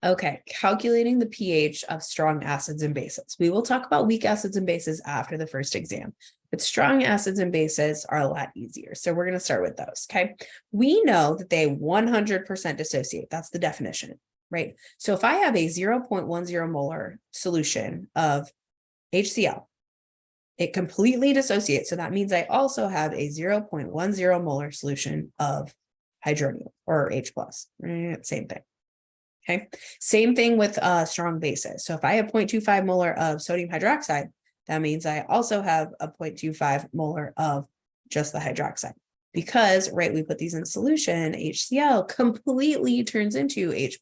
Okay, calculating the pH of strong acids and bases. We will talk about weak acids and bases after the first exam, but strong acids and bases are a lot easier. So we're going to start with those, okay? We know that they 100% dissociate. That's the definition, right? So if I have a 0.10 molar solution of HCl, it completely dissociates. So that means I also have a 0.10 molar solution of hydronium or H+. Same thing. Okay, same thing with strong bases. So if I have 0.25 molar of sodium hydroxide, that means I also have a 0.25 molar of just the hydroxide. Because, right, we put these in solution, HCl completely turns into H+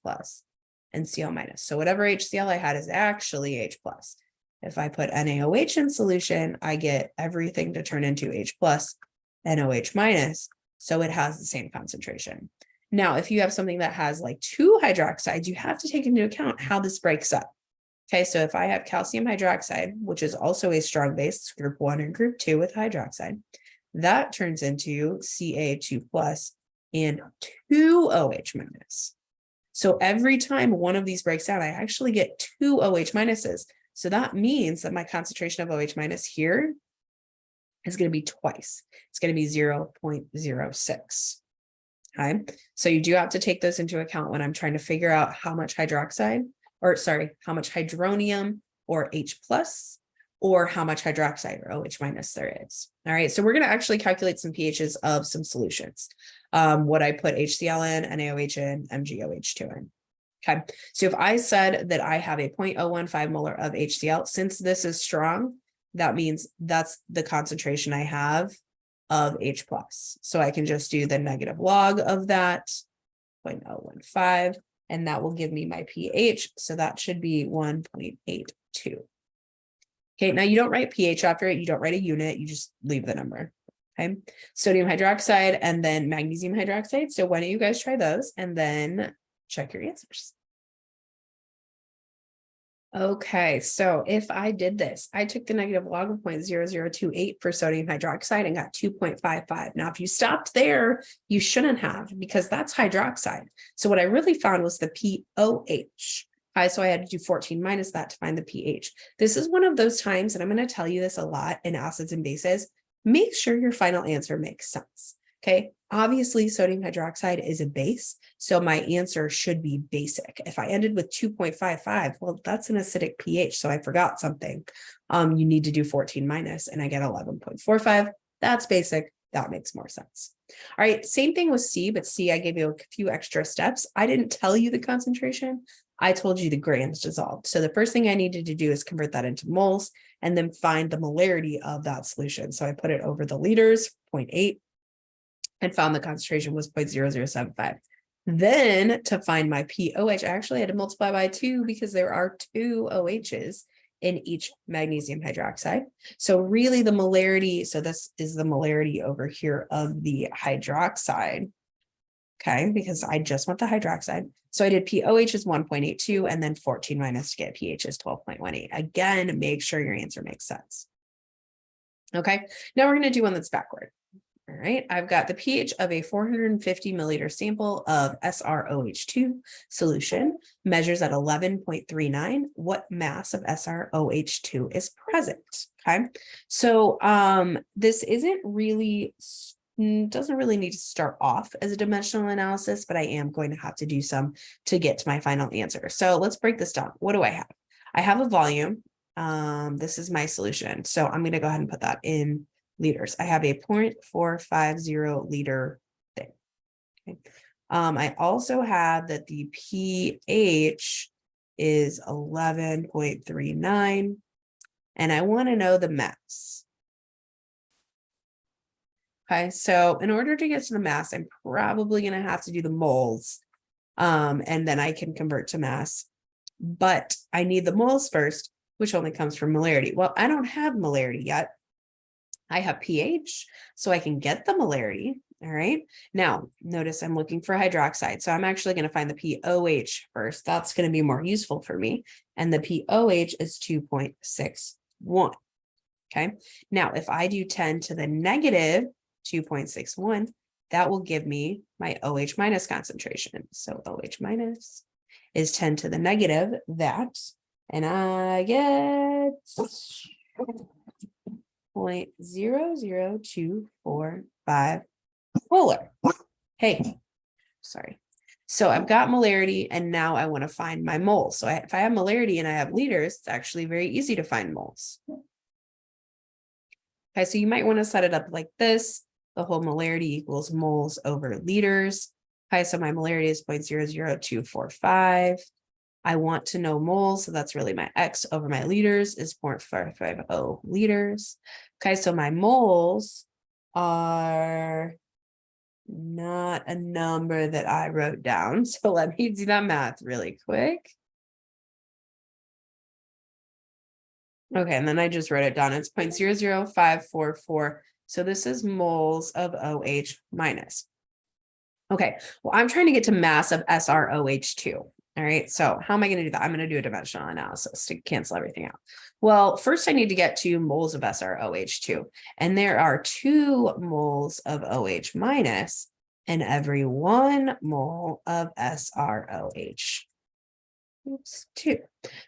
and Cl-. So whatever HCl I had is actually H+. If I put NaOH in solution, I get everything to turn into H+, NOH-. So it has the same concentration. Now, if you have something that has like two hydroxides, you have to take into account how this breaks up. Okay, so if I have calcium hydroxide, which is also a strong base, group 1 and group 2 with hydroxide, that turns into Ca2+ and 2OH-. So every time one of these breaks down, I actually get 2 OH-. So that means that my concentration of OH- here is going to be twice. It's going to be 0.06. Okay, so you do have to take those into account when I'm trying to figure out how much hydroxide, or sorry, how much hydronium or H+, or how much hydroxide or OH- there is. All right, so we're going to actually calculate some pHs of some solutions. What I put HCl in, NaOH in, MgOH2 in. Okay, so if I said that I have a 0.015 molar of HCl, since this is strong, that means that's the concentration I have of H+. So I can just do the negative log of that, 0.015, and that will give me my pH. So that should be 1.82. Okay, now you don't write pH after it. You don't write a unit. You just leave the number. Okay, sodium hydroxide and then magnesium hydroxide. So why don't you guys try those and then check your answers. Okay, so if I did this, I took the negative log of 0.0028 for sodium hydroxide and got 2.55. Now, if you stopped there, you shouldn't have, because that's hydroxide. So what I really found was the POH. So I had to do 14 minus that to find the pH. This is one of those times, and I'm going to tell you this a lot in acids and bases, make sure your final answer makes sense. Okay, obviously sodium hydroxide is a base, so my answer should be basic. If I ended with 2.55, well, that's an acidic pH, so I forgot something. You need to do 14 minus, and I get 11.45. That's basic. That makes more sense. All right, same thing with C, but C, I gave you a few extra steps. I didn't tell you the concentration. I told you the grams dissolved. So the first thing I needed to do is convert that into moles and then find the molarity of that solution. So I put it over the liters, 0.8. and found the concentration was 0.0075. Then to find my pOH, I actually had to multiply by 2 because there are 2 OHs in each magnesium hydroxide. So really the molarity, so this is the molarity over here of the hydroxide. Okay, because I just want the hydroxide. So I did pOH is 1.82 and then 14 minus to get pH is 12.18. Again, make sure your answer makes sense. Okay, now we're going to do one that's backward. All right, I've got the pH of a 450 milliliter sample of SrOH2 solution, measures at 11.39. What mass of SrOH2 is present? Okay, so this isn't really, doesn't really need to start off as a dimensional analysis, but I am going to have to do some to get to my final answer. So let's break this down. What do I have? I have a volume. This is my solution. So I'm going to go ahead and put that in liters. I have a 0.450 liter thing. Okay. I also have that the pH is 11.39, and I want to know the mass. Okay, so in order to get to the mass, I'm probably going to have to do the moles, and then I can convert to mass. But I need the moles first, which only comes from molarity. Well, I don't have molarity yet. I have pH, so I can get the molarity. All right. Now, notice I'm looking for hydroxide. So I'm actually going to find the pOH first. That's going to be more useful for me. And the pOH is 2.61. Okay. Now, if I do 10 to the negative 2.61, that will give me my OH- concentration. So OH-. is 10 to the negative that, and I get 0.00245 molar. Hey, sorry. So I've got molarity and now I want to find my moles. So if I have molarity and I have liters, it's actually very easy to find moles. Okay, so you might want to set it up like this. The whole molarity equals moles over liters. Okay, so my molarity is 0.00245. I want to know moles, so that's really my X over my liters is 0.450 liters. Okay, so my moles are not a number that I wrote down. So let me do that math really quick. Okay, and then I just wrote it down. It's 0.00544. So this is moles of OH minus. Okay, well, I'm trying to get to mass of SrOH2. All right, so how am I going to do that? I'm going to do a dimensional analysis to cancel everything out. Well, first I need to get to moles of SrOH2. And there are 2 moles of OH minus in every 1 mole of SrOH. Oops, 2.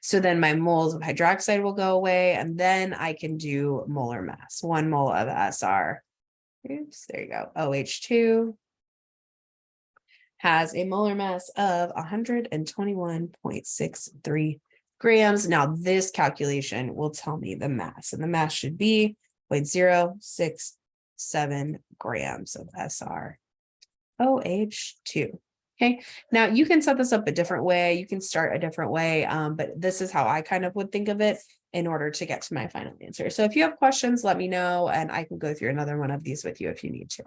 So then my moles of hydroxide will go away, and then I can do molar mass. 1 mole of Sr. Oops, there you go. OH2 has a molar mass of 121.63 grams. Now this calculation will tell me the mass, and the mass should be 0.067 grams of SrOH2. Okay, now you can set this up a different way. You can start a different way, but this is how I kind of would think of it in order to get to my final answer. So if you have questions, let me know, and I can go through another one of these with you if you need to.